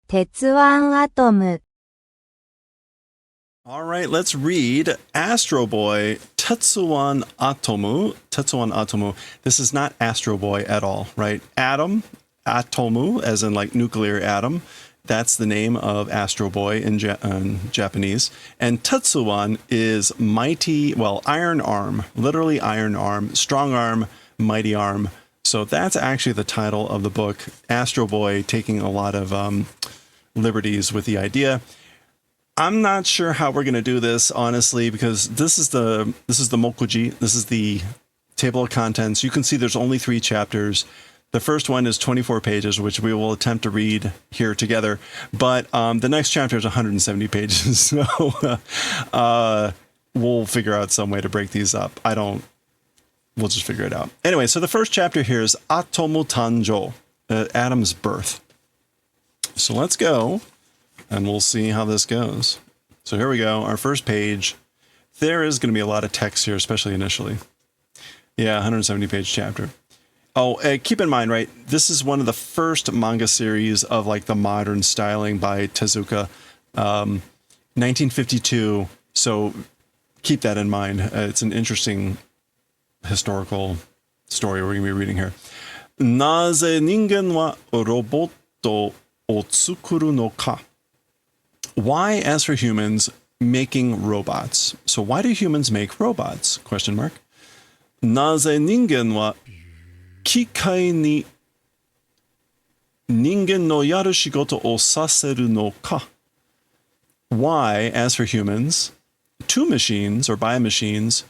鉄腕アトム All right, let's read Astro Boy Tetsuwan Atomu. Tetsuwan Atomu. This is not Astro Boy at all, right? Atomu, as in like nuclear atom. That's the name of Astro Boy in Japanese. And Tetsuwan is mighty, well, iron arm, literally iron arm, strong arm, mighty arm. So that's actually the title of the book. Astro Boy taking a lot of liberties with the idea. I'm not sure how we're going to do this, honestly, because this is the mokuji. This is the table of contents. You can see there's only 3 chapters. The first one is 24 pages, which we will attempt to read here together. But the next chapter is 170 pages. So we'll figure out some way to break these up. We'll just figure it out. Anyway, so the first chapter here is Atomu Tanjo, Atom's birth. So let's go. And we'll see how this goes. So here we go, our first page. There is going to be a lot of text here, especially initially. Yeah, 170-page chapter. Oh, keep in mind, right, this is one of the first manga series of like the modern styling by Tezuka, 1952. So keep that in mind. It's an interesting historical story we're going to be reading here. Naze ningen wa roboto o tsukuru no ka? Why, as for humans, making robots? So why do humans make robots? Question mark. Naze ningen wa kikai ni ningen no yaru shigoto o saseru no ka? Why, as for humans, to machines or by machines,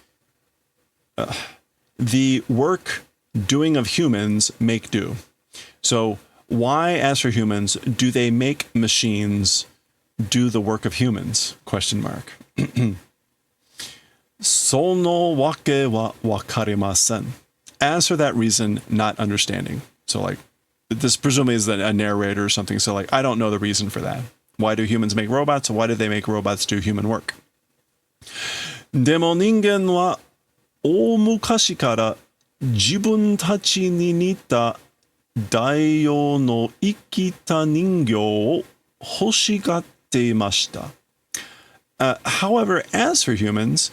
the work doing of humans make do? So why, as for humans, do they make machines do the work of humans? Question mark. Sono wake wa wakarimasen. As for that reason, not understanding. So like, this presumably is a narrator or something. So like, I don't know the reason for that. Why do humans make robots? Why do they make robots do human work? Demo ningen wa omukashi kara jibun tachi ni nita daiyou no ikita ningyou o hoshigatte. However, as for humans,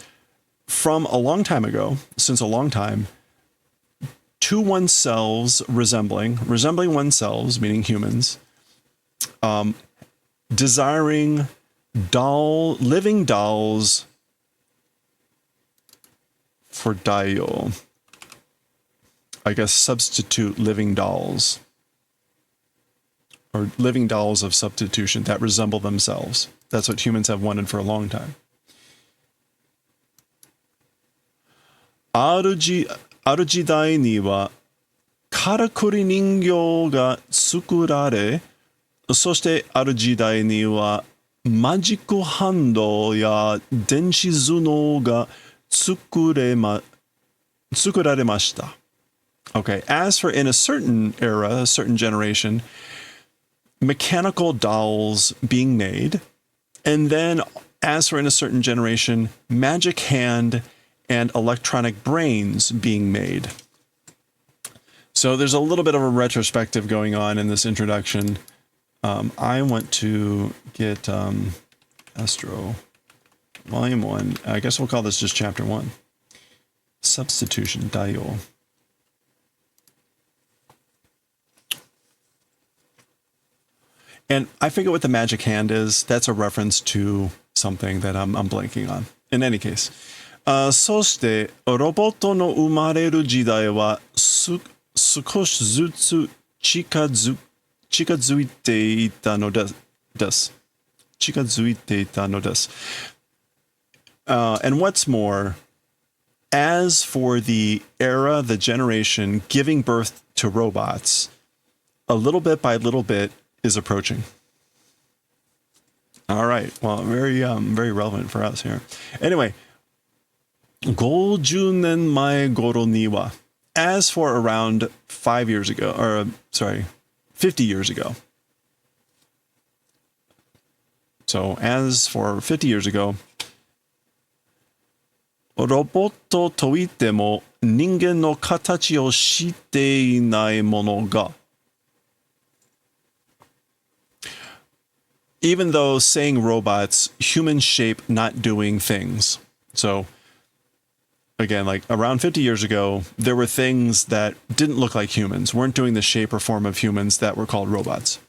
from a long time ago, since a long time, to oneself resembling oneself, meaning humans, desiring living dolls for daio. I guess substitute living dolls. Or living dolls of substitution that resemble themselves. That's what humans have wanted for a long time. Aru jidai ni wa karakuri ningyou ga tsukurare, soshite aru jidai ni wa magic hando ya denshi zuno ga tsukuraremashita. Okay, as for in a certain era, a certain generation, mechanical dolls being made, and then as for in a certain generation, magic hand and electronic brains being made. So there's a little bit of a retrospective going on in this introduction. I want to get Astro Volume 1. I guess we'll call this just Chapter 1. Substitution, Daio. And I forget what the magic hand is. That's a reference to something that I'm blanking on. In any case. そして、ロボットの生まれる時代は少しずつ近づいていたのです。近づいていたのです。And what's more, as for the era, the generation giving birth to robots, a little bit by little bit, is approaching. All right. Well, very relevant for us here. Anyway, 50年前頃には, as for around 50 years ago. So as for 50 years ago, ロボットといっても人間の形をしていないものが even though saying robots, human shape not doing things. So again, like around 50 years ago, there were things that didn't look like humans, weren't doing the shape or form of humans that were called robots.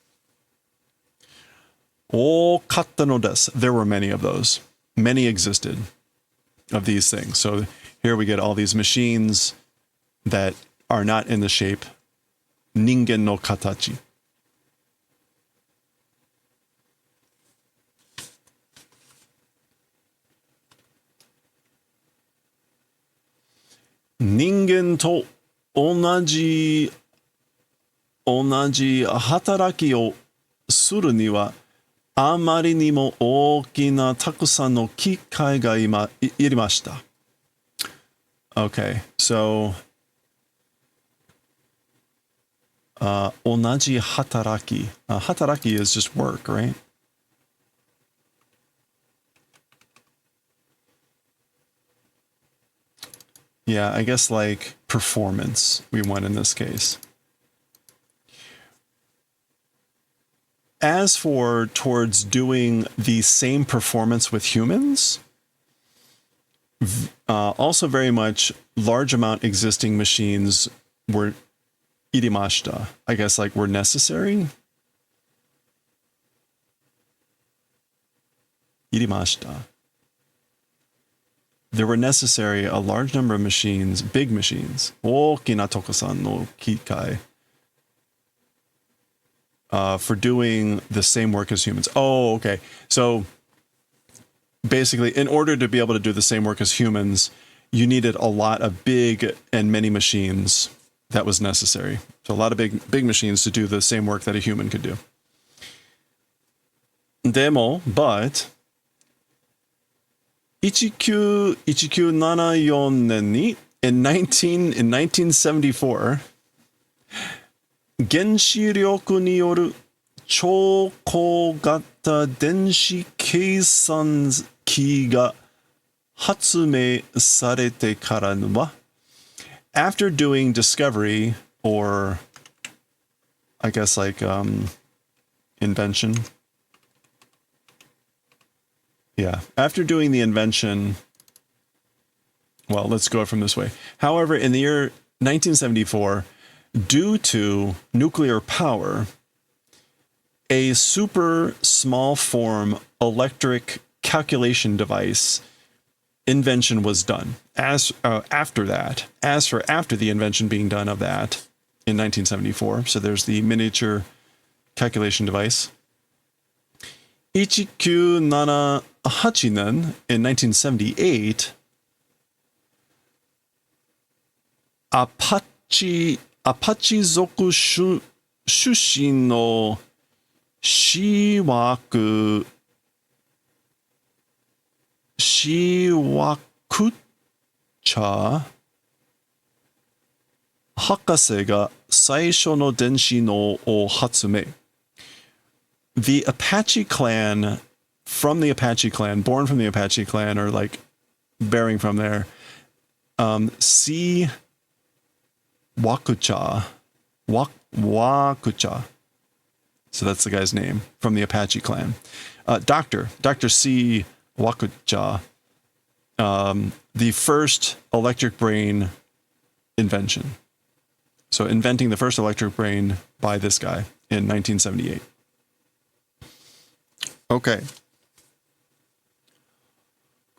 Okatta no desu. There were many of those. Many existed of these things. So here we get all these machines that are not in the shape. Ningen no katachi. Ningen to 同じ働きをするにはあまりにも大きなたくさんの機械がいりました。Okay, so 同じ働き。働き is just work, right? Yeah, I guess like performance we want in this case. As for towards doing the same performance with humans, also very much large amount existing machines were irimashita. I guess like were necessary. Irimashita. There were necessary a large number of machines, big machines, 大きなたくさんの機械, for doing the same work as humans. Oh, okay. So basically, in order to be able to do the same work as humans, you needed a lot of big and many machines. That was necessary. So a lot of big machines to do the same work that a human could do. But 1974年に in 1974, 原子力による超高型電子計算機が発明されてからは after doing discovery or I guess like invention. Yeah, after doing the invention, well, let's go from this way. However, in the year 1974, due to nuclear power, a super small form electric calculation device invention was done. After the invention being done of that in 1974, so there's the miniature calculation device. 1978年 in 1978, アパッチ族出身のシワクチャ博士が最初の電子脳を発明。The Apache clan, from the Apache clan, born from the Apache clan, or like bearing from there, Wakucha. So that's the guy's name from the Apache clan. Dr. C. Wakucha, the first electric brain invention. So inventing the first electric brain by this guy in 1978. Okay.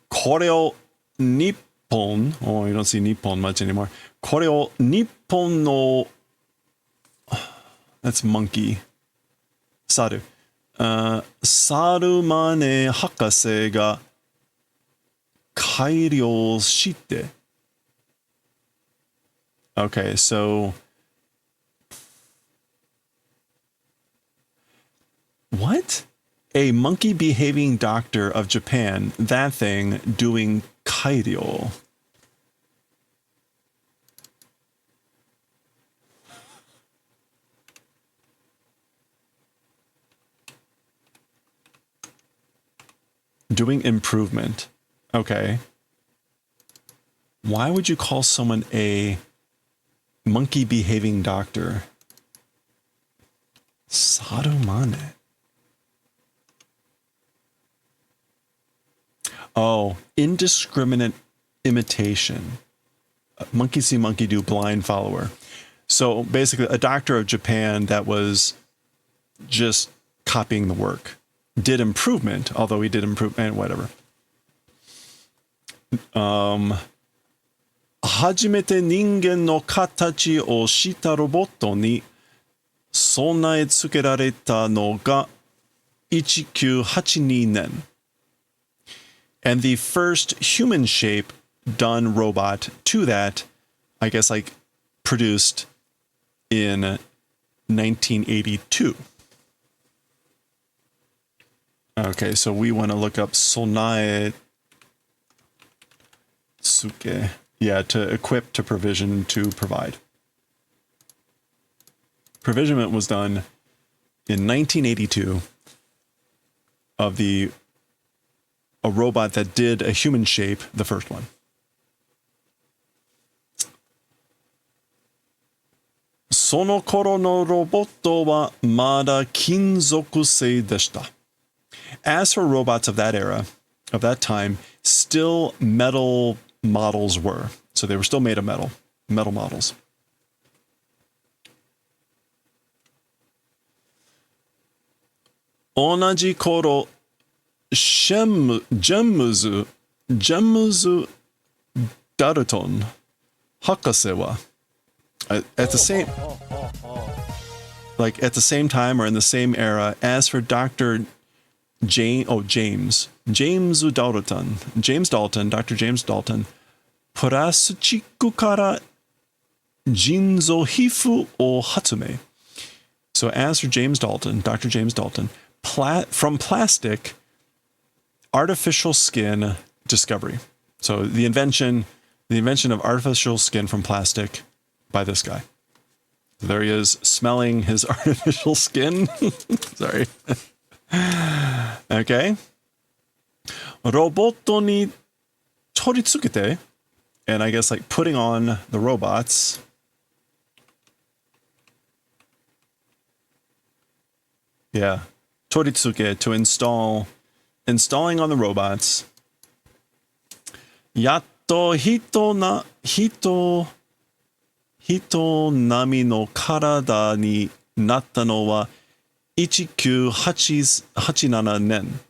これを日本, oh, you don't see Nippon much anymore. これを日本の that's monkey. 猿. 猿真似博士が改良して. Okay, so what? A monkey behaving doctor of Japan, that thing doing kairyo. Doing improvement. Okay. Why would you call someone a monkey behaving doctor? Sarumane. Oh, indiscriminate imitation. Monkey see, monkey do, blind follower. So basically, a doctor of Japan that was just copying the work. Did improvement, although he did improvement, whatever. 初めて人間の形をしたロボットに備え付けられたのが1982年. And the first human shape done robot to that, I guess like produced in 1982. Okay, so we want to look up sonae tsuke. Yeah, to equip, to provision, to provide. Provisionment was done in 1982 of a robot that did a human shape, the first one. その頃のロボットはまだ金属製でした. As for robots of that era, of that time, still metal models were. So they were still made of metal models. 同じ頃、ジェームズ・ダルトン博士は at the same time or in the same era as for Dr. James Dalton, Dr. James Dalton, プラスチックから人造皮膚を発明. So as for Dr. James Dalton, from plastic, artificial skin discovery. So the invention of artificial skin from plastic by this guy. There he is smelling his artificial skin. Sorry. Okay. ロボットに取り付けて, and I guess like putting on the robots. Yeah. 取り付け, to installing on the robots. やっと人並みの体になったのは1987年.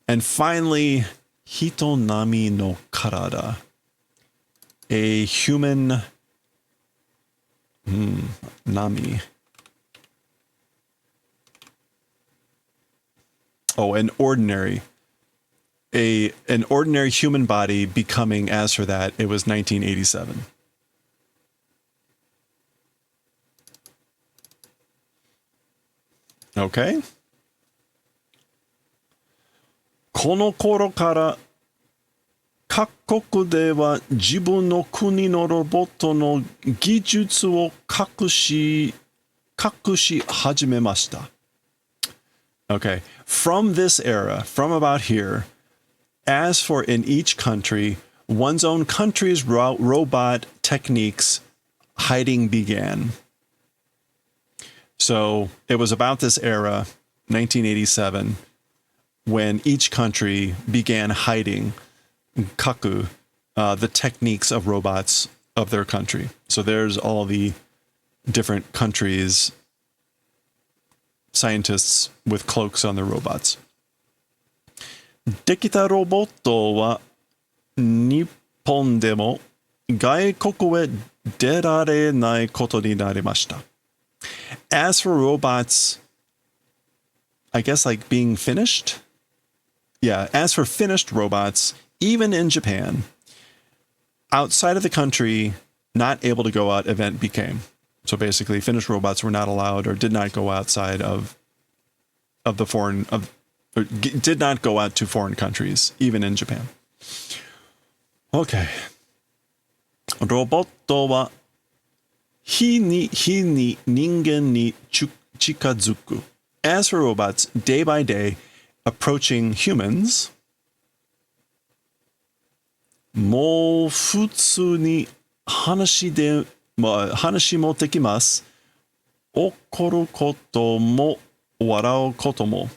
And finally, 人並みの体. A human nami. Oh, an ordinary human body becoming, as for that, it was 1987. Okay. この頃から各国では自分の国のロボットの技術を隠し始めました. Okay, from this era, from about here, as for in each country, one's own country's robot techniques hiding began. So it was about this era, 1987, when each country began hiding kaku, the techniques of robots of their country. So there's all the different countries, scientists with cloaks on their robots. できたロボットは日本でも外国へ出られないことになりました. As for robots, I guess like being finished? Yeah, as for finished robots, even in Japan, outside of the country, not able to go out event became. So basically, finished robots were not allowed or did not go outside of the foreign, or did not go out to foreign countries, even in Japan. Okay. ロボットは日に人間に近づく. As for robots, day by day, approaching humans, もう普通に話もできます. 怒ることも笑うことも.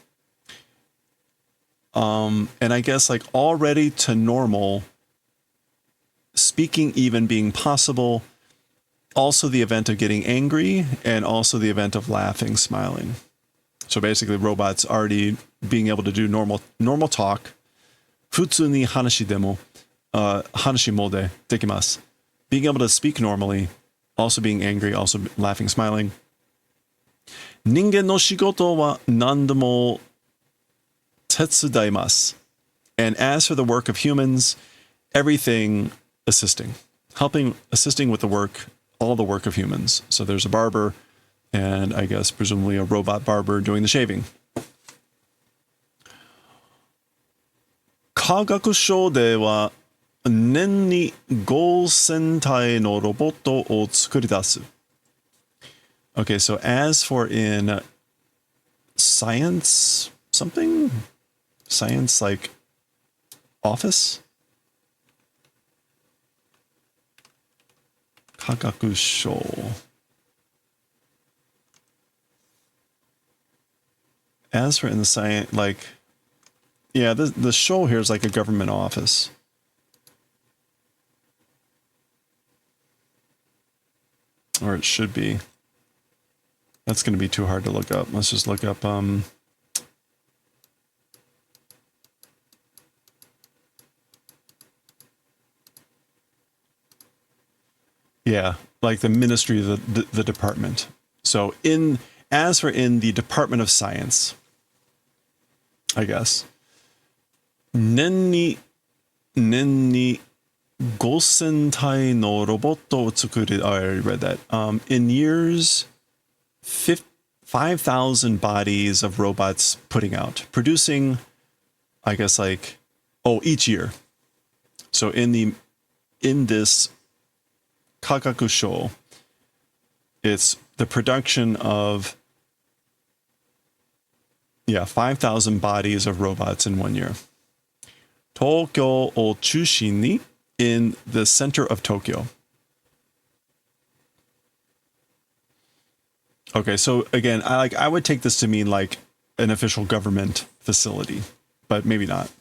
And I guess like already to normal, speaking even being possible, also the event of getting angry, and also the event of laughing, smiling. So basically robots already being able to do normal talk. 普通に話でも、話もでできます。Being able to speak normally, also being angry, also laughing, smiling. 人間の仕事は何でも手伝います。And as for the work of humans, everything assisting. Assisting with the work, all the work of humans. So there's a barber, and I guess presumably a robot barber doing the shaving. 科学省では年に5000体のロボットを作り出す。Okay, so as for in science something? Science like office? 科学省. As for in the science, like, yeah, the show here is like a government office. Or it should be. That's going to be too hard to look up. Let's just look up, yeah, like the ministry of the department. So as for in the Department of Science, I guess. 年に5000体のロボットを作る. Oh, I already read that. In years, 5,000 bodies of robots putting out, producing, I guess like, each year. So in this Kakakusho, it's the production of 5,000 bodies of robots in 1 year. Tokyo o Chushini, in the center of Tokyo. Okay, so again, I would take this to mean like an official government facility, but maybe not.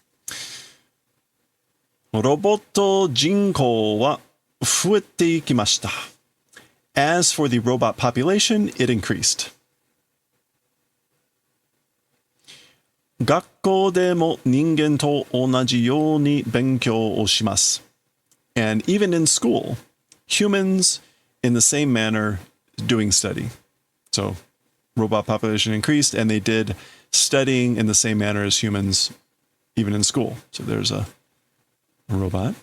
ロボット人口は増えていきました. As for the robot population, it increased. 学校でも人間と同じように勉強をします. And even in school, humans in the same manner doing study. So robot population increased, and they did studying in the same manner as humans, even in school. So there's a robot.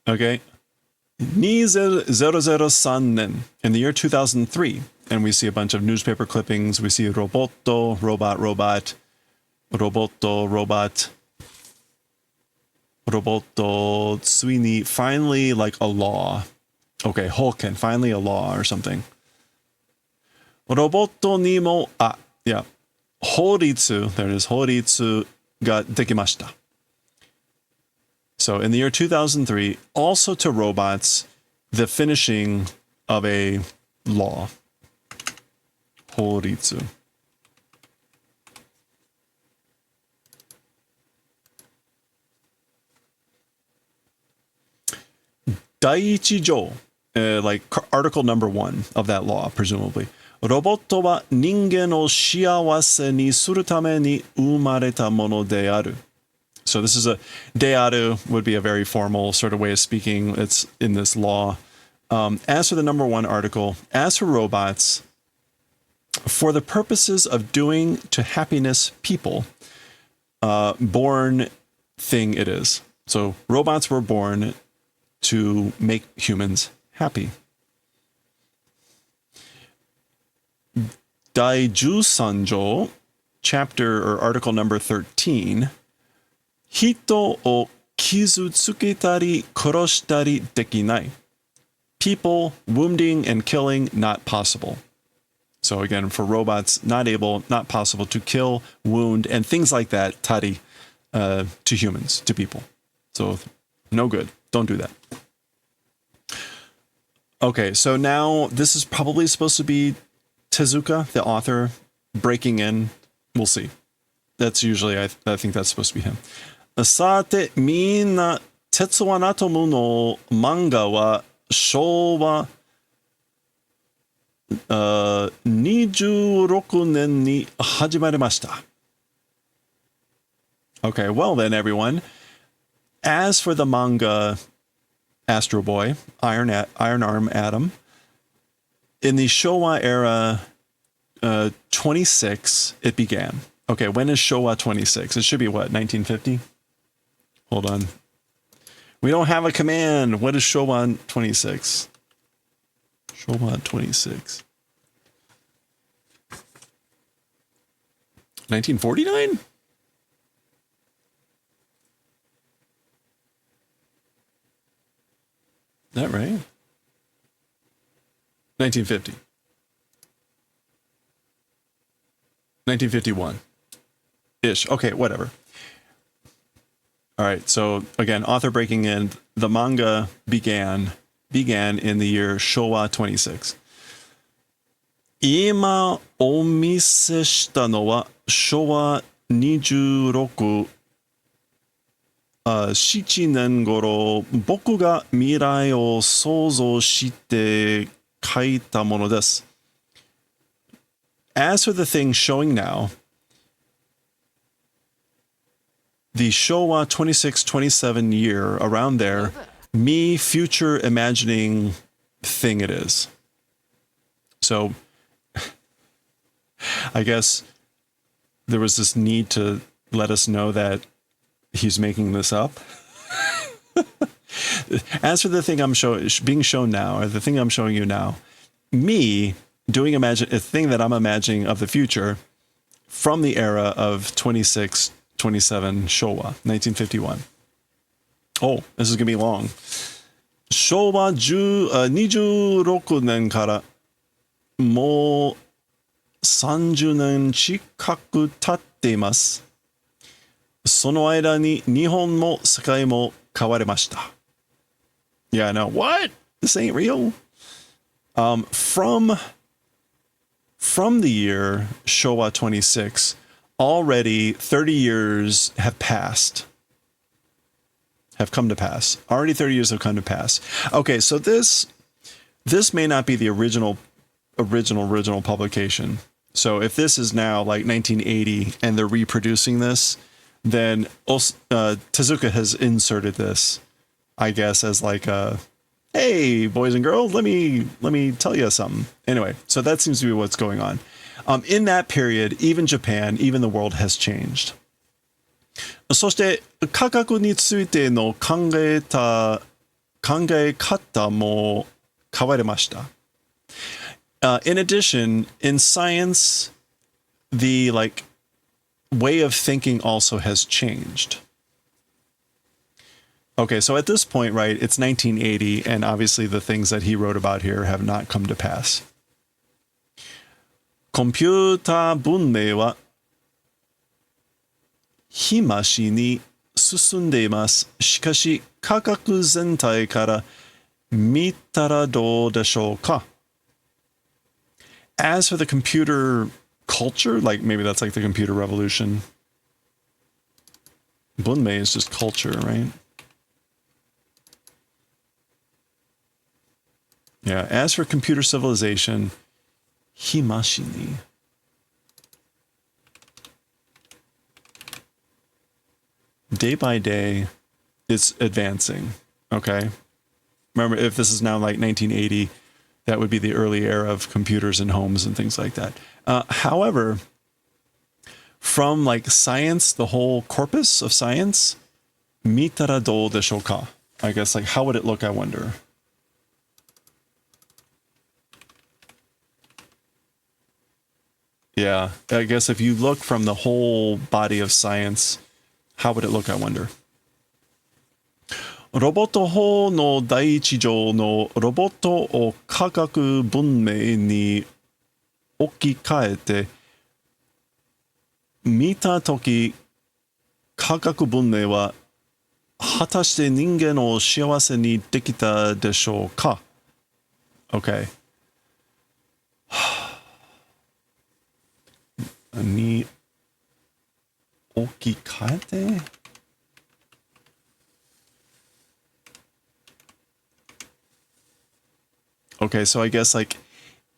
Okay. 2003, in the year 2003, and we see a bunch of newspaper clippings. We see robotto, robot, robotto, robot, robotto, tsuini, finally like a law. Okay, hoken, finally a law or something. Robotto ni mo, horitsu, there it is, horitsu ga dekimashita. So in the year 2003, also to robots, the finishing of a law. Horitsu. Daiichi jo, like article number 1 of that law, presumably. ロボットは人間を幸せにするために生まれたものである. So this is dearu would be a very formal sort of way of speaking. It's in this law. As for the number 1 article, as for robots, for the purposes of doing to happiness people, born thing it is. So robots were born to make humans happy. Daijusanjo, chapter or article number 13, 人を傷つけたり殺したりできない. People wounding and killing not possible. So again, for robots, not possible to kill, wound, and things like that, tari, to humans, to people. So no good. Don't do that. Okay, so now this is probably supposed to be Tezuka, the author, breaking in. We'll see. That's usually, I think that's supposed to be him. さて、みんな、鉄腕アトムの漫画は昭和26年に始まりました。Okay, well then, everyone. As for the manga Astro Boy, Iron Arm Atom, in the Showa era 26, it began. Okay, when is Showa 26? It should be what, 1950? Hold on. We don't have a command. What is Showa 26? Showa 26. 1949? Is that right? 1950. 1951-ish. Okay, whatever. All right, so again, author breaking in. The manga began in the year Showa 26. 今お見せしたのは昭和26、7年頃僕が未来を想像して書いたものです。As for the thing showing now, the Showa 26-27 year, around there, me future imagining thing it is. So, I guess there was this need to let us know that he's making this up. As for the thing being shown now, or the thing I'm showing you now, me doing a thing that I'm imagining of the future from the era of 26-27 Showa, 1951. Oh, this is going to be long. 昭和26年からもう30年近く経っています。その間に日本も世界も変わりました。Yeah, I know. What? This ain't real. From the year Showa 26, already 30 years have come to pass. Already 30 years have come to pass. Okay, so this may not be the original publication. So if this is now like 1980 and they're reproducing this, then Tezuka has inserted this, I guess, as like a, hey, boys and girls, let me tell you something. Anyway, so that seems to be what's going on. In that period, even Japan, even the world has changed. そして科学についての考え方も変わりました。In addition, in science, the way of thinking also has changed. Okay, so at this point, right, it's 1980, and obviously the things that he wrote about here have not come to pass. コンピューター文明は日増しに進んでいます。しかし、科学全体から見たらどうでしょうか? As for the computer culture, like maybe that's like the computer revolution. Bunmei is just culture, right? Yeah, as for computer civilization, himashi ni. Day by day, it's advancing, okay? Remember, if this is now like 1980, that would be the early era of computers in homes and things like that. However, from like science, the whole corpus of science, mitara do desho ka? I guess, like, how would it look, I wonder? Yeah, I guess if you look from the whole body of science, how would it look, I wonder? ロボット法の第一条のロボットを科学文明に置き換えて見たとき、科学文明は果たして人間を幸せにできたでしょうか? Okay. Ni okikaete? Okay, so I guess like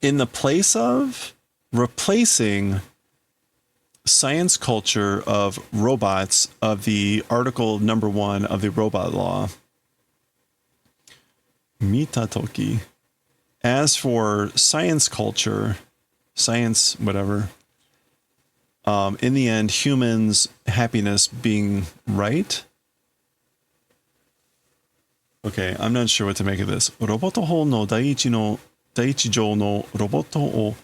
in the place of replacing science culture of robots of the article number 1 of the robot law. Mitatoki. As for science culture, science, whatever, in the end, humans' happiness being right. Okay, I'm not sure what to make of this. Roboto ho no daiichi jou no roboto o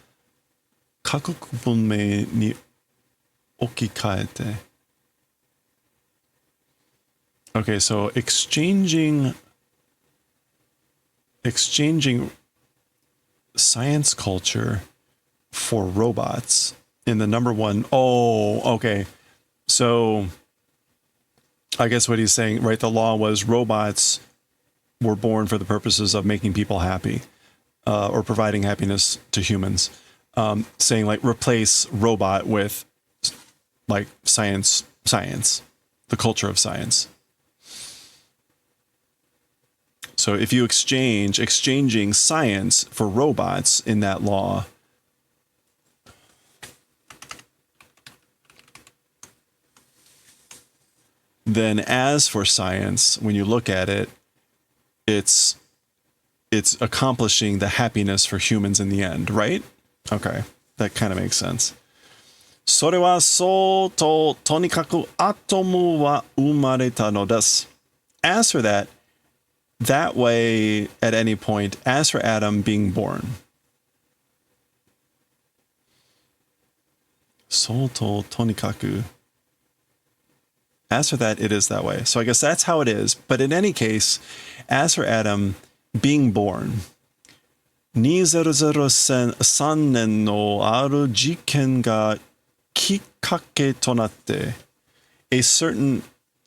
kakoku bunmei ni okikaete. Okay, so exchanging science culture for robots in the number 1. Oh, okay. So I guess what he's saying, right? The law was robots were born for the purposes of making people happy, or providing happiness to humans. Saying like replace robot with like science, the culture of science. So if you exchanging science for robots in that law, then as for science, when you look at it, it's accomplishing the happiness for humans in the end, right? Okay, that kind of makes sense. それはそうととにかくアトムは生まれたのです。As for that way at any point, as for Adam being born. そうととにかく As for that, it is that way. So I guess that's how it is. But in any case, as for Adam being born, 2003年のある事件がきっかけとなって a certain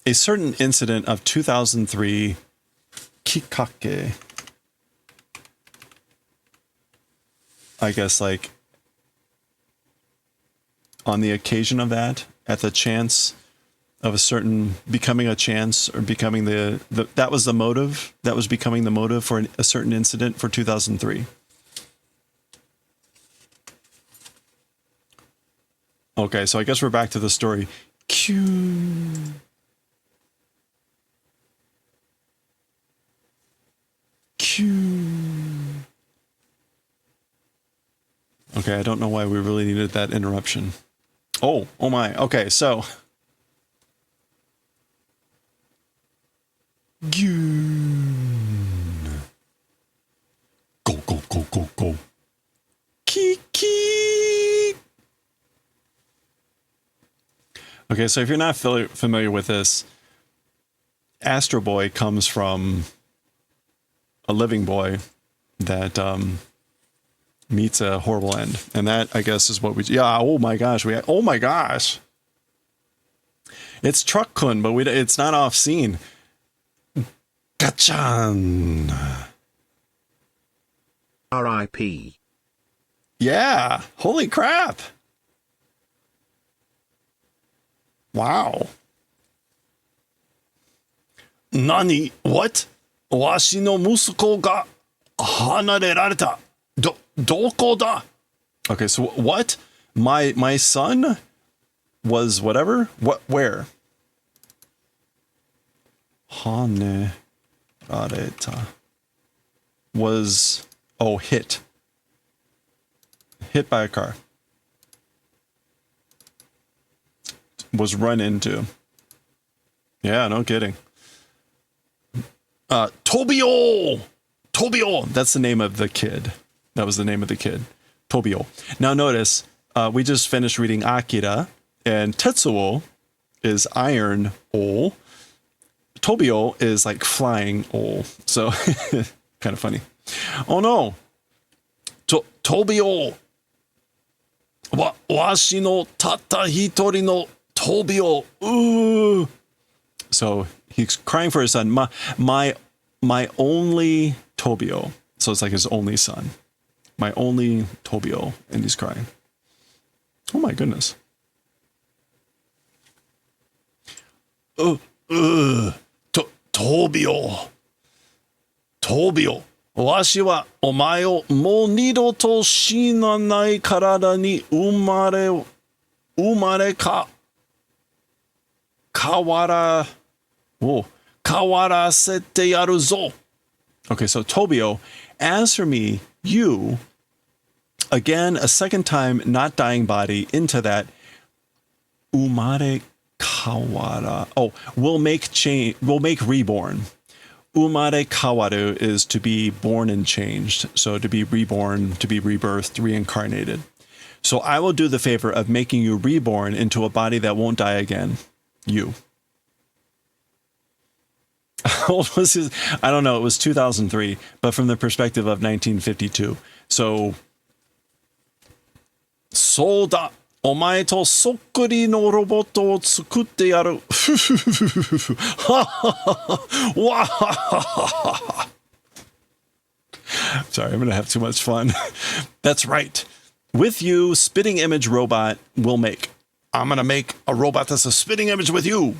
incident of 2003 きっかけ I guess like on the occasion of that, at the chance of a certain becoming a chance or becoming that was the motive, that was becoming the motive for a certain incident for 2003. Okay, so I guess we're back to the story. Q. Okay, I don't know why we really needed that interruption. Oh my. Okay, so Go. Kiki. Okay, so if you're not familiar with this, Astro Boy comes from a living boy that meets a horrible end. And that, I guess, is what oh my gosh. It's Truck-kun, but it's not off scene. Gachan. R.I.P. Yeah. Holy crap. Wow. Nani? What? Washi no musuko ga hanarerareta. Doko da? Okay, so what? My son was whatever? What? Where? Hanerareta. Was, hit. Hit by a car. Was run into. Yeah, no kidding. Tobio! That's the name of the kid. That was the name of the kid. Tobio. Now notice, we just finished reading Akira, and Tetsuo is iron o. Tobio is like flying o. So, kind of funny. Oh no! Tobio! Washi no tatta hitori no Tobio! Ooh! So he's crying for his son. My only Tobio. So it's like his only son. My only Tobio, and he's crying. Oh my goodness. Tobio. わしはお前をもう二度と死なない体に生まれ変わら、変わらせてやるぞ. Okay, so Tobio, as for me, you, again, a second time, not dying body, into that umare kawara. Oh, we'll make reborn. Umare kawaru is to be born and changed. So to be reborn, to be rebirthed, reincarnated. So I will do the favor of making you reborn into a body that won't die again. You. How old was his? I don't know. It was 2003, but from the perspective of 1952. So, そうだ。お前とそっくりのロボットを作ってやる。Sorry, I'm going to have too much fun. That's right. With you, spitting image robot will make. I'm going to make a robot that's a spitting image with you.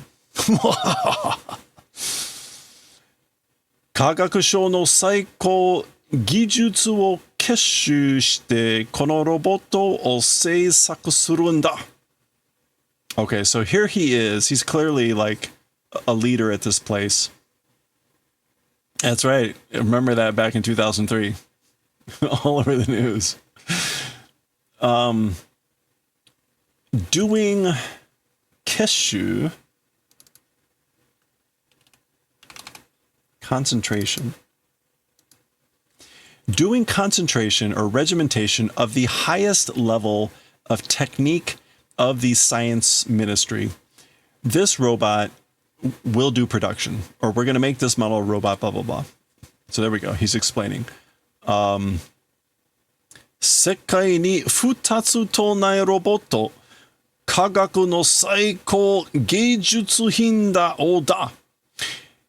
科学省の最高技術を結集してこのロボットを製作するんだ. Okay, so here he is. He's clearly like a leader at this place. That's right. Remember that back in 2003. All over the news. Doing keshu. Concentration. Doing concentration or regimentation of the highest level of technique of the science ministry. This robot will do production, or we're going to make this model robot, blah, blah, blah. So there we go. He's explaining. 世界に2つとないロボット、科学の最高芸術品だおだ.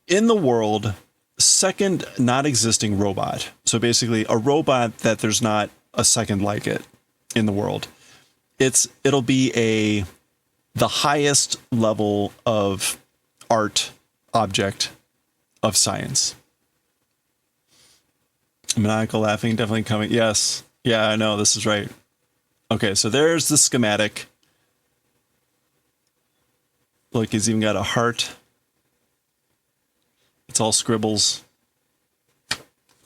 In the world, second not existing robot. So basically a robot that there's not a second like it in the world. It'll be the highest level of art object of science. Maniacal laughing definitely coming. Yes. Yeah, I know. This is right. Okay, so there's the schematic. Look, he's even got a heart. It's all scribbles.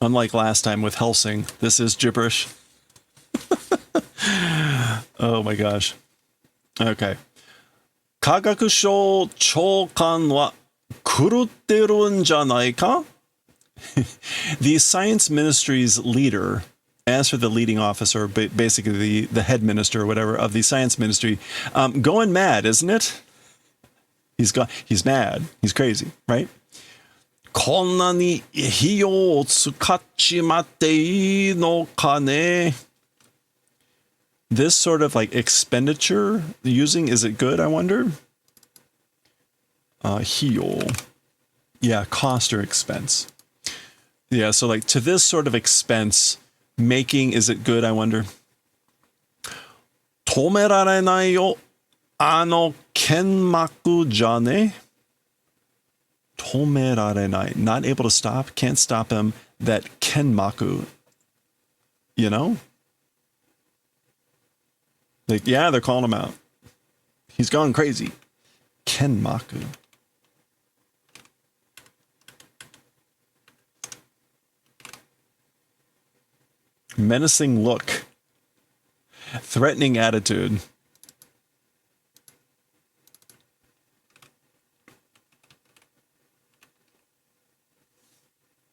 Unlike last time with Helsing, this is gibberish. Oh my gosh. Okay. 科学省長官は狂ってるんじゃないか? The science ministry's leader, as for the leading officer, basically the head minister or whatever of the science ministry, going mad, isn't it? He's mad. He's crazy, right? こんなに費用を使っちまっていいのかね? This sort of like expenditure using, is it good, I wonder? 費用. Yeah, cost or expense. Yeah, so like to this sort of expense, making, is it good, I wonder? 止められないよ。あの剣幕じゃね? 止められない. Not able to stop, can't stop him. That kenmaku, you know? Like, yeah, they're calling him out. He's gone crazy. Kenmaku. Menacing look. Threatening attitude.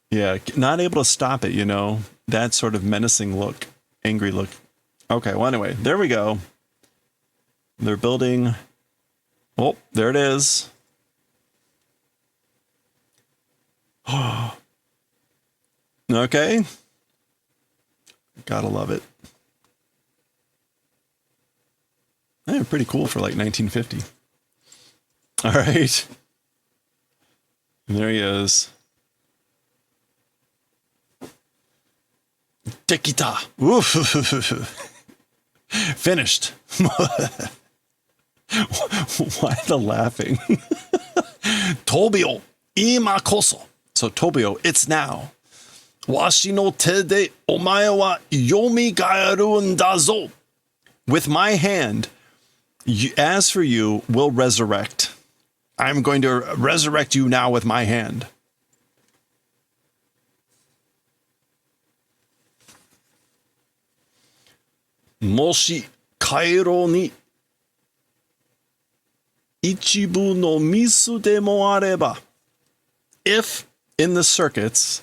Yeah, not able to stop it, you know? That sort of menacing look. Angry look. Okay, well, anyway, there we go. They're building. Oh, there it is. Okay. Gotta love it. They're pretty cool for like 1950. All right. And there he is. Tekita. Finished. Why the laughing? Tobio, ima koso. So Tobio, it's now. Washi no te de omae wa yomigaeru n da zo. With my hand, as for you, will resurrect. I'm going to resurrect you now with my hand. Moshi kairo ni ichibu no misu de mo areba. If in the circuits,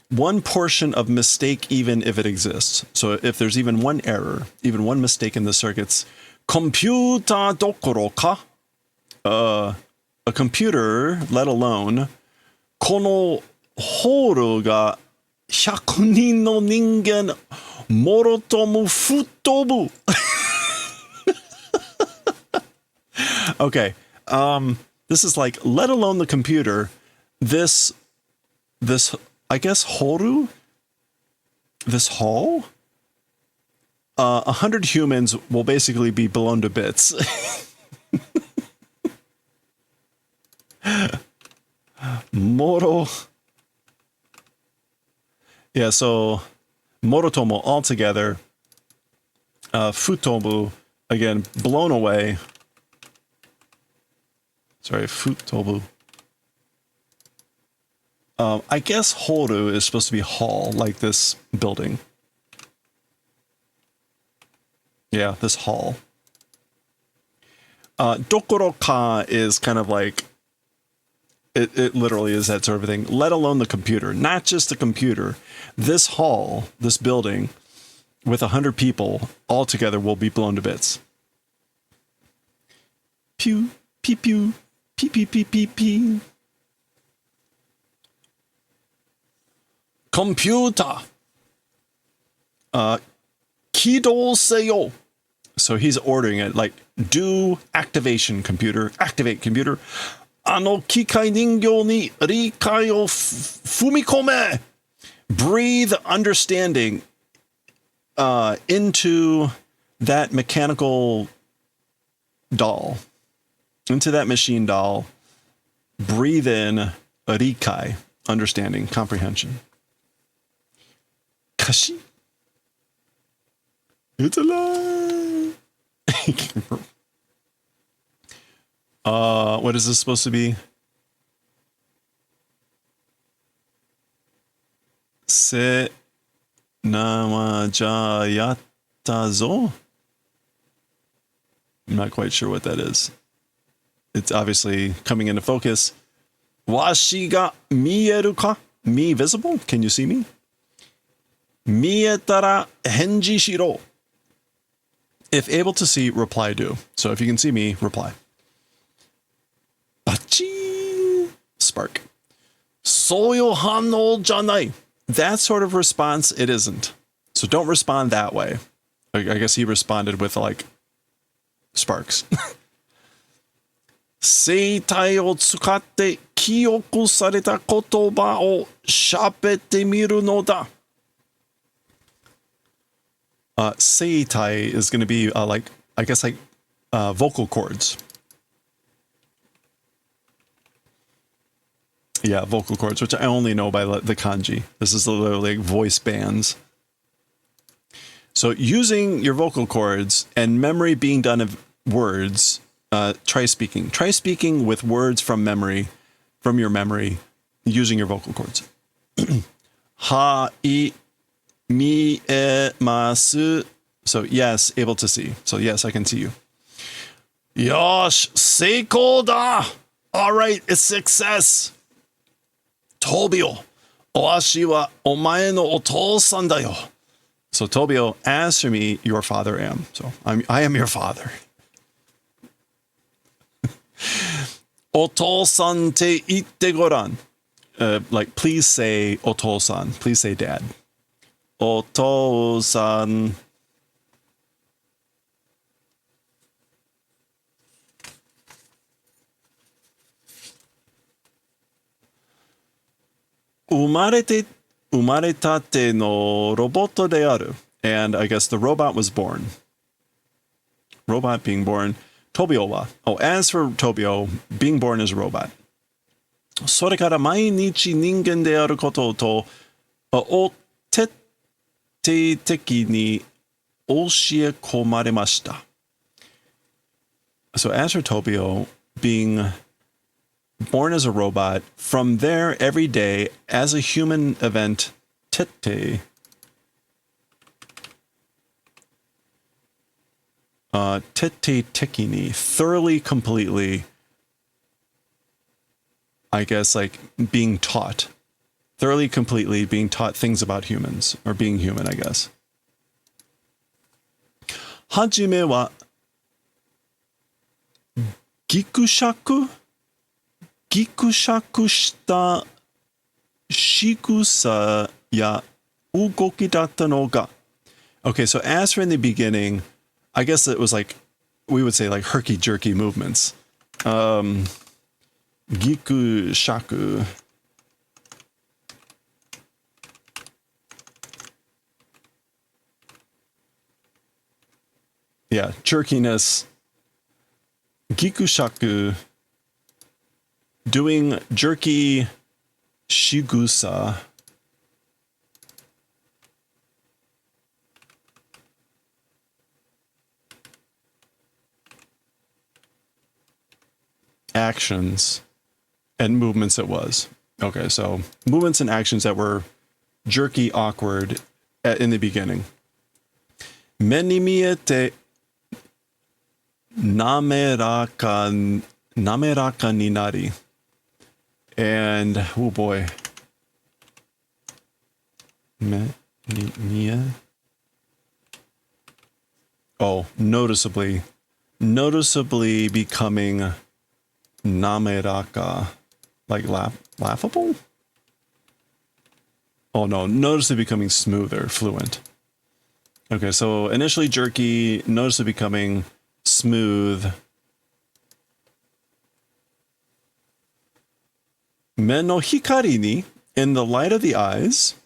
one portion of mistake, even if it exists. So if there's even one error, even one mistake in the circuits, computer dokoro ka, a computer, let alone, kono horu ga 100人の人間もろとも吹っ飛ぶ. Okay. This is like, let alone the computer, this, I guess, horu? This hall? 100 humans will basically be blown to bits. Moro. Yeah, so Morotomo altogether. Futobu, again, blown away. Sorry, Futobu. I guess Horu is supposed to be hall, like this building. Yeah, this hall. Dokoro-ka is kind of like, it literally is that sort of thing, let alone the computer. Not just the computer. This hall, this building, with 100 people all together will be blown to bits. Pew, pew, pew, pew, pew, pew, pew, pew. Computer. Kido seyo. So he's ordering it, like, do activation, computer. Activate, computer. Ano kikai ningyo ni rikai o fumikome. Breathe understanding into that mechanical doll. Into that machine doll. Breathe in rikai, understanding, comprehension. Kashi? It's alive! What is this supposed to be? Se nama ja yatta zo? I'm not quite sure what that is. It's obviously coming into focus. Washi ga mieru ka? Me visible? Can you see me? Mietara henji shiro. If able to see, reply do. So if you can see me, reply. Bachi! Spark. Soyo hanno janai. That sort of response, it isn't. So don't respond that way. I guess he responded with, like, sparks. Seitai o tsukatte kyoku sareta kotoba o shapete miru no da. Seitai is going to be like, I guess, like vocal cords. Yeah, vocal cords, which I only know by the kanji. This is literally like voice bands. So using your vocal cords and memory being done of words, try speaking. Try speaking with words from memory, from your memory, using your vocal cords. Ha, I, mi, e, masu. So yes, able to see. So yes, I can see you. Yosh, seiko da. All right, it's success. Tobio, oashi wa omae no otou-san da yo. So Tobio, as for me, your father am. So I am your father. Otou-san te itte goran. Like, please say otou-san. Please say dad. Otou-san. Umaretate no roboto de aru. And I guess the robot was born. robot being born. Tobio wa. Oh, as for Tobio, being born as a robot. それから毎日人間であることと、を徹底的に教え込まれました。So as for Tobio being born as a robot, from there every day as a human event, tete, tete tekini, thoroughly, completely, I guess like being taught, thoroughly, completely being taught things about humans, or being human, I guess. はじめはぎくしゃくした仕草や動きだったのが Okay, so as for in the beginning, I guess it was like, we would say like herky-jerky movements. ぎくしゃく Yeah, jerkiness. Gikushaku, doing jerky shigusa. Actions and movements it was. Okay, so movements and actions that were jerky, awkward in the beginning. 目に見えて滑らかになり and oh boy 目に見え oh noticeably becoming 滑らか like laughable. Oh no, noticeably becoming smoother, fluent. Okay, so initially jerky, noticeably becoming smooth. 目の光に in the light of the eyes.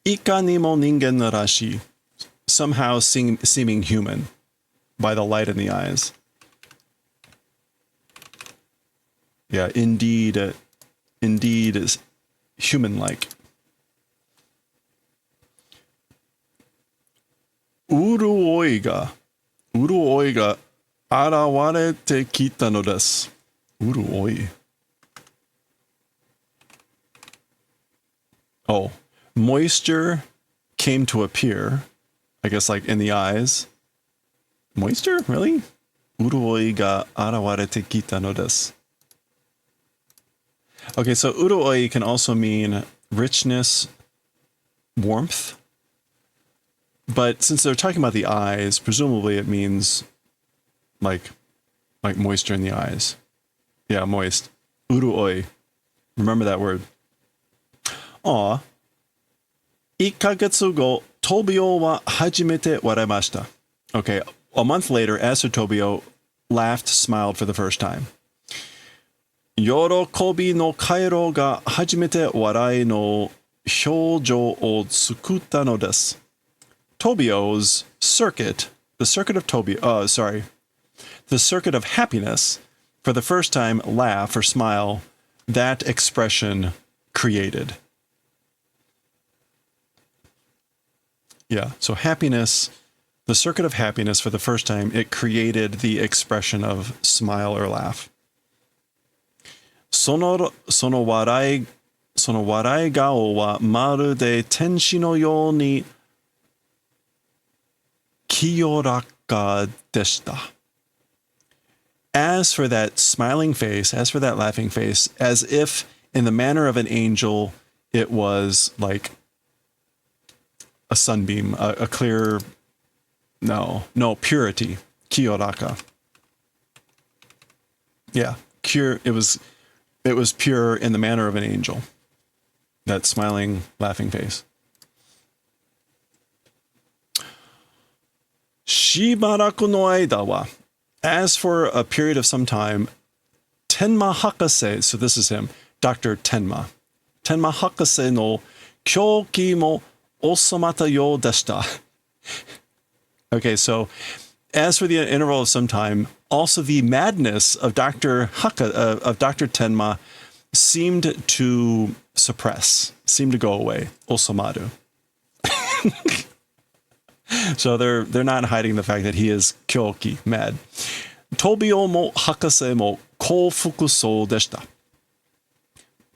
いかにも人間らしい somehow seeming human by the light in the eyes. Yeah, indeed is human-like. 潤いが現れてきたのです。潤い。Oh, moisture came to appear, I guess like in the eyes. Moisture? Really? 潤いが現れてきたのです。Okay, so uroi can also mean richness, warmth. But since they're talking about the eyes, presumably it means like moisture in the eyes. Yeah, moist. Uroi. Remember that word. Aw. 1ヶ月後、Tobio wa hajimete waremashita. Okay, a month later, as for Tobio, laughed, smiled for the first time. 喜びの回路が初めて笑いの表情を作ったのです。Tobio's circuit, the circuit of the circuit of happiness, for the first time, laugh or smile, that expression created. Yeah, so happiness, the circuit of happiness, for the first time, it created the expression of smile or laugh. その笑い顔はまるで天使のように清らかでした。As for that smiling face, as for that laughing face, as if in the manner of an angel, it was like a sunbeam, a clear, purity, kiyoraka. Yeah, it was pure in the manner of an angel. That smiling, laughing face. しばらくの間は as for a period of some time, Tenma Hakase, so this is him, Dr. Tenma. Tenma Hakase no kyoki mo osomata yo deshita. Okay, so As for the interval of some time, also the madness of Dr. Tenma seemed to suppress, seemed to go away. Osamadu. So they're not hiding the fact that he is kyoki, mad. Tobio mo hakase mo koufuku sou deshita.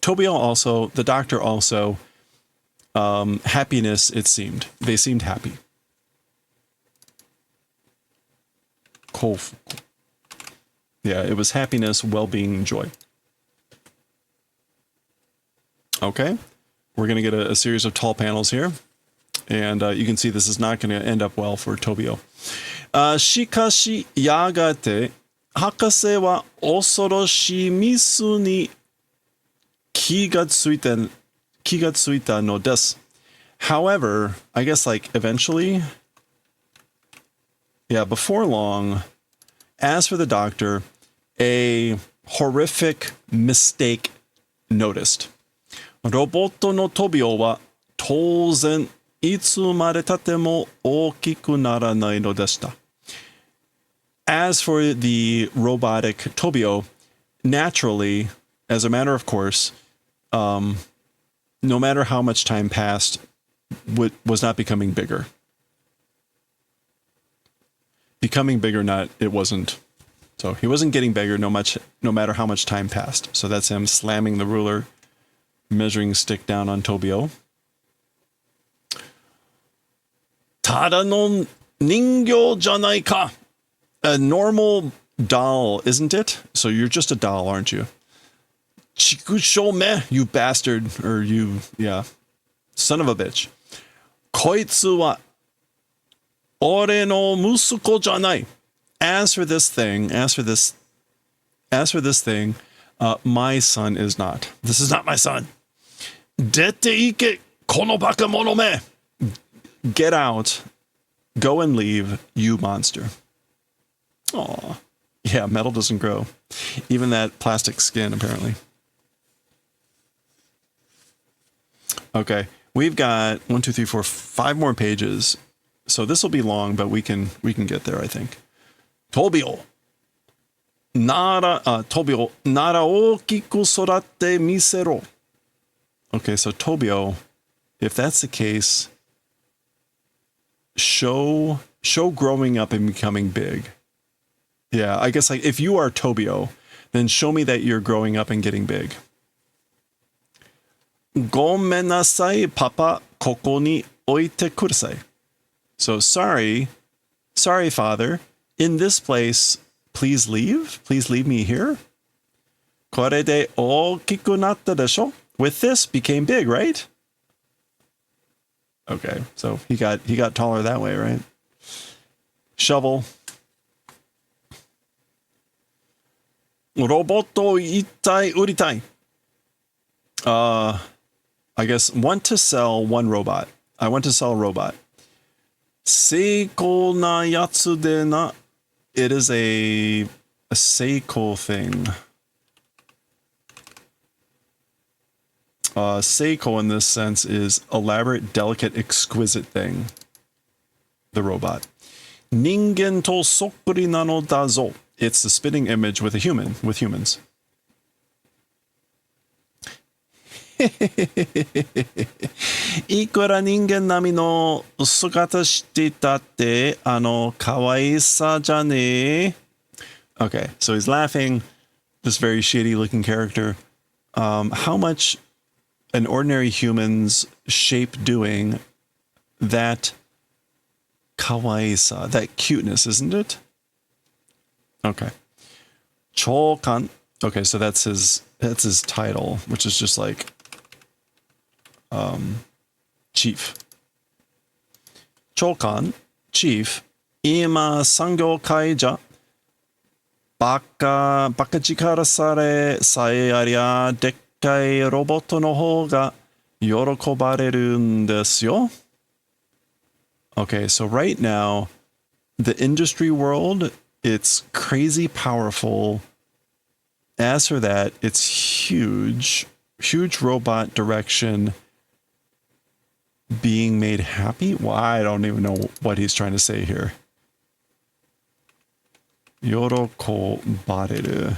Tobio also, the doctor also, happiness, it seemed. They seemed happy. Koufuku. Yeah, it was happiness, well-being, joy. Okay, we're going to get a series of tall panels here. And you can see this is not going to end up well for Tobio. Shikashi yagate, hakase wa osoroshii misu ni kiga tsuita no desu. However, I guess like eventually, yeah, before long, as for the doctor, a horrific mistake noticed. Roboto no Tobio wa touzen itsu made tate mo okiku naranai no deshita. As for the robotic Tobio, naturally, as a matter of course, no matter how much time passed, was not becoming bigger. Becoming bigger, it wasn't. So he wasn't getting bigger no matter how much time passed. So that's him slamming the ruler, measuring stick down on Tobio. Tada no ningyo janai ka. A normal doll, isn't it? So you're just a doll, aren't you? Chikusho me, you bastard, or you, yeah, son of a bitch. Koitsu wa ore no musuko janai. As for this thing, my son is not. This is not my son. Dete ike kono bakamono me. Get out. Go and leave, you monster. Aw. Yeah, metal doesn't grow. Even that plastic skin, apparently. Okay, we've got 1, 2, 3, 4, 5 more pages. So this will be long, but we can get there, I think. Tobio. Nara okiku soratte misero. Okay, so Tobio, if that's the case, show growing up and becoming big. Yeah, I guess like if you are Tobio, then show me that you're growing up and getting big. Gomenasai, papa, koko ni oite kurasai. So sorry, father, in this place, please leave me here. Kore de okiku natta desho. With this became big, right? Okay, so he got taller that way, right? Shovel. Roboto ittai uritai. I guess want to sell one robot. I want to sell a robot. Seiko na yatsu de na. It is a Seiko thing. Seiko in this sense is elaborate, delicate, exquisite thing. The robot. Ningen to sokkuri nano dazo. It's the spitting image with humans. Ikura ningen nami no sugata shite itatte kawaisa jane. Okay, so he's laughing. This very shady looking character. How much an ordinary human's shape doing that kawaisa, that cuteness, isn't it? Okay. Chokan. Okay, so that's his title, which is just like chief. Chokan, chief. Ima sangyo kaija. Baka chikara sare sae aria dekkai roboto no hou ga yorokobareru n desu yo. Okay, so right now, the industry world, it's crazy powerful. As for that, it's huge robot direction being made happy. Well, I don't even know what he's trying to say here. Yorokobareru.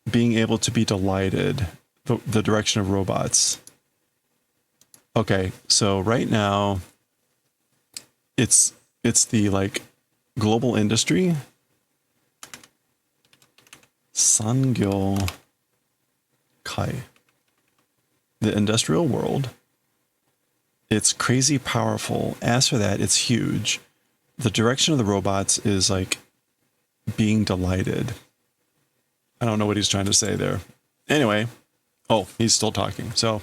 Being able to be delighted. The direction of robots. Okay, so right now it's the like global industry. Sangyo Kai. The industrial world. It's crazy powerful. As for that, it's huge. The direction of the robots is like being delighted. I don't know what he's trying to say there. Anyway, oh, he's still talking. So,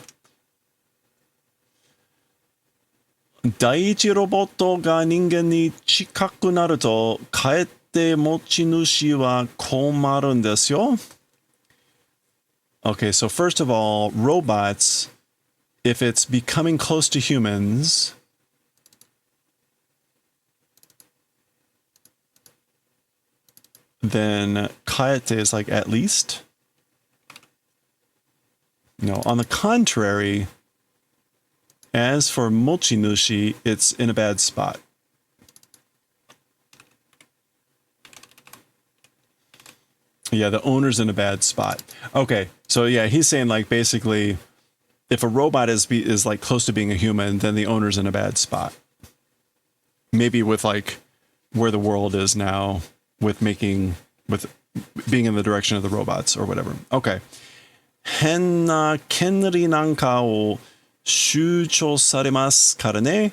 第一ロボットが人間に近くなると、かえって持ち主は困るんですよ。Okay, so first of all, robots, if it's becoming close to humans, then kaete is like at least. No, on the contrary, as for mochinushi, it's in a bad spot. Yeah, the owner's in a bad spot. Okay, so yeah, he's saying like basically, if a robot is like close to being a human, then the owner's in a bad spot. Maybe with like where the world is now, with being in the direction of the robots or whatever. Okay. 変な権利なんかを主張されますからね。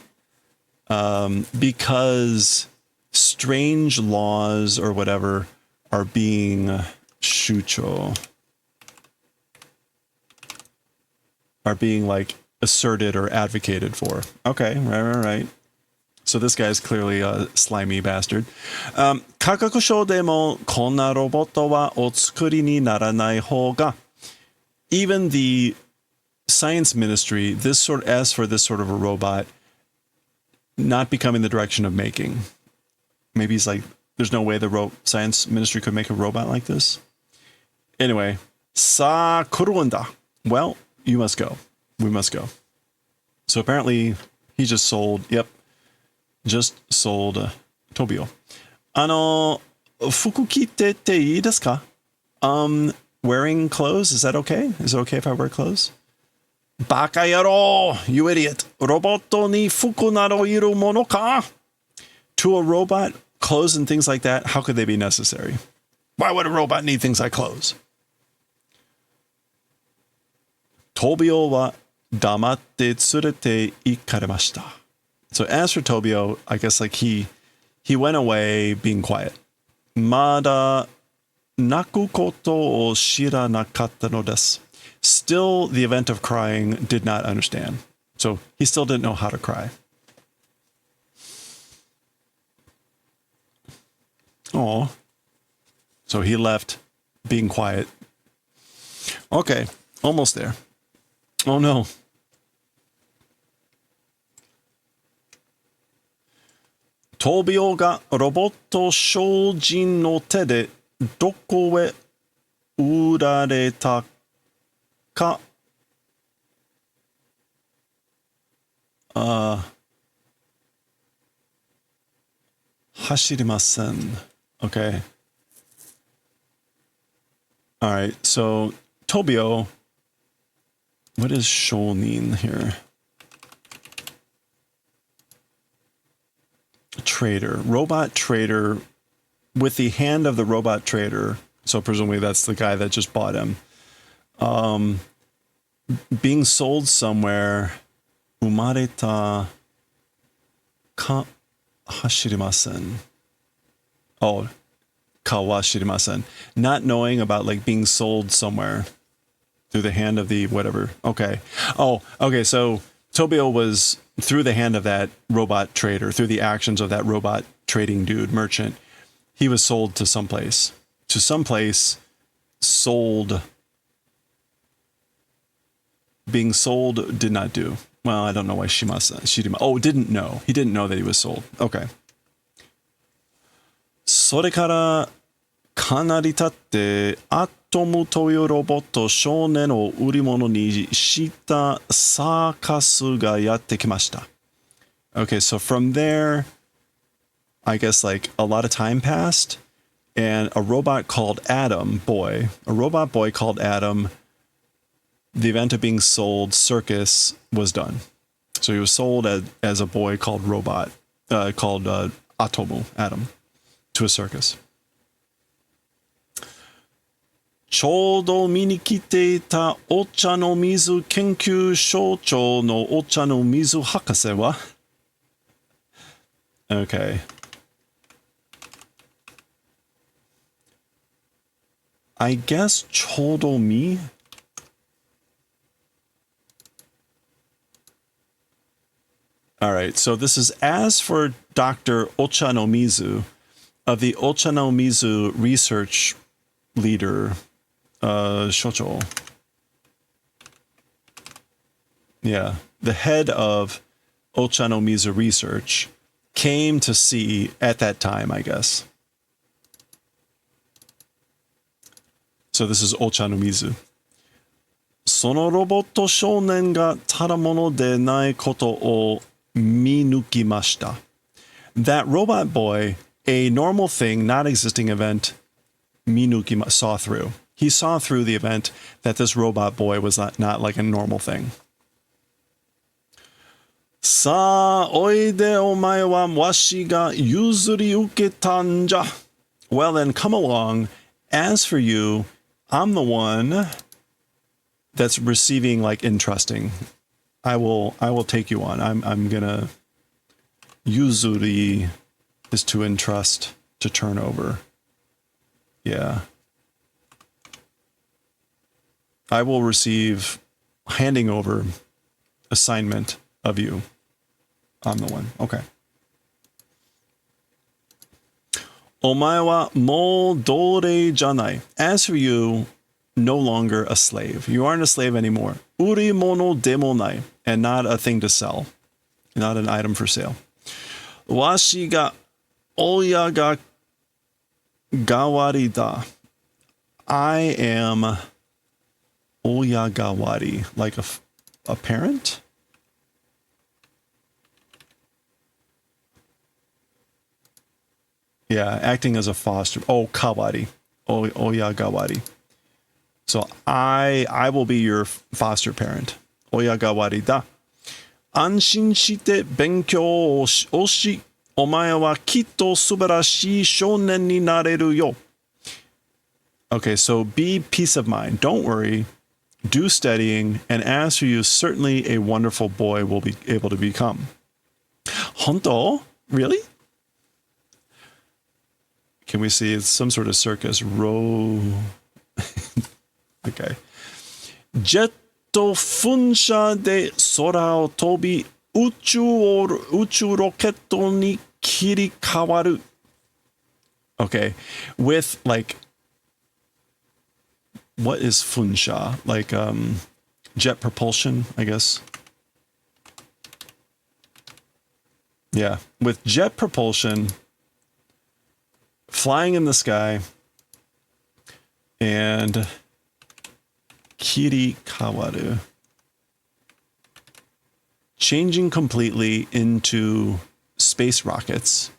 Because strange laws or whatever are being 主張 are being like asserted or advocated for. Okay, right. So this guy's clearly a slimy bastard. 科学省でもこんなロボットはお作りにならない方が even the science ministry, as for this sort of a robot, not becoming the direction of making. Maybe he's like, there's no way the science ministry could make a robot like this. Anyway, sa kurunda. Well, you must go. We must go. So apparently he just sold, Tobio. 服着てていいですか? Wearing clothes, is that okay? Is it okay if I wear clothes? バカ野郎, you idiot. ロボットに服などいるものか? To a robot, clothes and things like that, how could they be necessary? Why would a robot need things like clothes? Tobio wa damatte tsurete ikaremashita. So as for Tobio, I guess like he went away being quiet. Mada naku koto o shiranakatta no desu. Still, the event of crying did not understand. So he still didn't know how to cry. Oh. So he left being quiet. Okay, almost there. Oh no. Tobio ga roboto shoujin no te de doko e urareta ka. Hashirimasen. Okay. All right. So Tobio, what is shonin here? Trader, robot trader, with the hand of the robot trader. So presumably that's the guy that just bought him. Being sold somewhere. Umareta ka hashirimasen. Oh, kawashirimasen. Not knowing about like being sold somewhere through the hand of the whatever. Okay. Oh, okay. So Tobio was through the hand of that robot trader, through the actions of that robot trading dude, merchant. He was sold to someplace. Sold. Being sold did not do. Well, I don't know why Shirima. Oh, didn't know. He didn't know that he was sold. Okay. それからかなり経ってアトムというロボット少年を売り物にしたサーカスがやってきました. Okay, so from there, I guess like a lot of time passed, and a robot called Adam Boy, called Adam, the event of being sold, Circus, was done. So he was sold as a boy called Atomu, Adam, to a circus. ちょうど見に来ていたお茶の水研究所長のお茶の水博士は Okay. I guess ちょうどみ All right, so this is as for Dr. Ochanomizu of the Ochanomizu research leader, Shocho. Yeah, the head of Ochanomizu research came to see at that time, I guess. So this is Ochanomizu. そのロボット少年がただものでないことを見抜きました. That robot boy, a normal thing, not existing event, saw through. He saw through the event that this robot boy was not like a normal thing. さあ、おいでお前はわしが譲り受けたんじゃ. Well then, come along. As for you, I'm the one that's receiving like entrusting. I will take you on. I'm gonna yuzuri is to entrust, to turn over. Yeah. I will receive handing over assignment of you. I'm the one. Okay. お前はもう奴隷じゃない. As for you, no longer a slave. You aren't a slave anymore. 売り物でもない. And not a thing to sell. Not an item for sale. わしが親が代わりだ. I am 親代わり, like a parent? Yeah, acting as a foster. Oh, kawari. Oya gawari. So I will be your foster parent. Oya gawari da. Anshin shite benkyou o shi. Omae wa kitto subarashii shounen ni nareru yo. Okay, so be peace of mind. Don't worry. Do studying, and as for you, certainly a wonderful boy will be able to become. Honto? Really? Can we see it's some sort of circus? Okay. ジェット噴射で空を飛び宇宙ロケットに切り替わる. Okay. With like, what is funsha? Like jet propulsion, I guess. Yeah. With jet propulsion, flying in the sky, and kiri kawaru, changing completely into space rockets.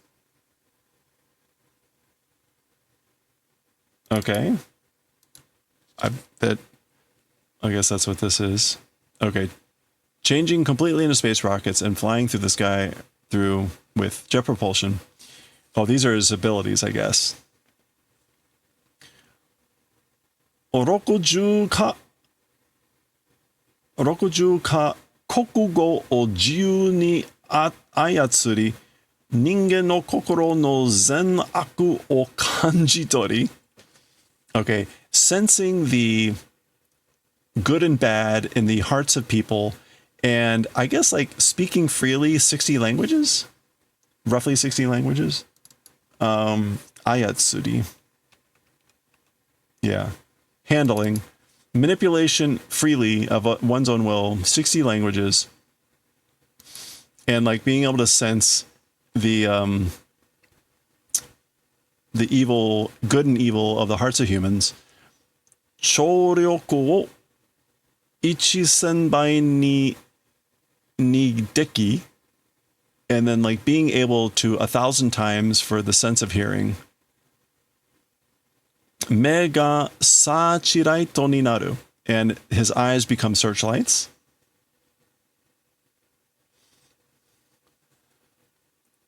Okay. I guess that's what this is. Okay. Changing completely into space rockets and flying through the sky with jet propulsion. Oh, these are his abilities, I guess. 60か国語を自由に操り、人間の心の善悪を感じ取り. Okay, sensing the good and bad in the hearts of people, and I guess like speaking freely 60 languages? Roughly 60 languages? Ayatsuri. Yeah. Handling. Manipulation freely of one's own will, 60 languages. And like being able to sense the evil, good and evil of the hearts of humans. 聴力を1000倍にでき and then like being able to 1,000 times for the sense of hearing. Me ga sachiraito ni naru, and his eyes become searchlights.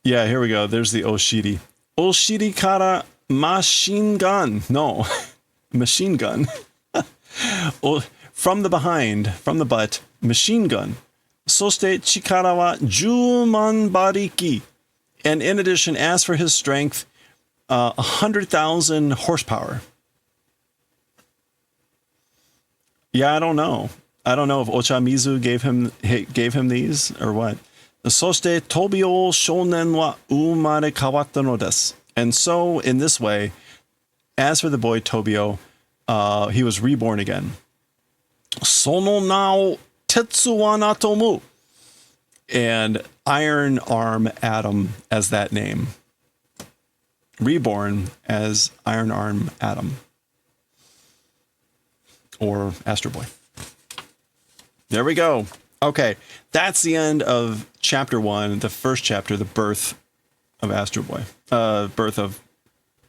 Yeah, here we go. There's the oshiri. Oshiri kara machine gun. No, machine gun. From the behind, from the butt, machine gun. Soste chikara wa 10,000 bariki. And in addition, as for his strength, 100,000 horsepower. Yeah, I don't know. I don't know if Ochamizu gave him these or what. Soste Tobio shonen wa umare kawatta no desu. And so, in this way, as for the boy Tobio, he was reborn again. Sono nao Tetsuwan Atomu. And Iron Arm Atom as that name. Reborn as Iron Arm Atom. Or Astro Boy. There we go. Okay, that's the end of chapter 1, the first chapter, the birth of Astro Boy. Birth of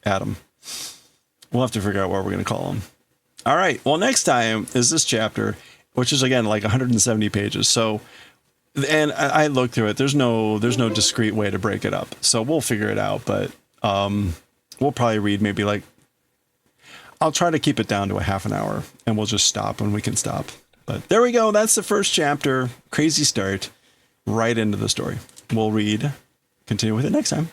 Adam. We'll have to figure out what we're going to call him. All right, well, next time is this chapter, which is, again, like 170 pages. So, and I looked through it. There's no discrete way to break it up. So we'll figure it out, but we'll probably read maybe like, I'll try to keep it down to a half an hour, and we'll just stop when we can stop. But there we go. That's the first chapter. Crazy start right into the story. We'll continue with it next time.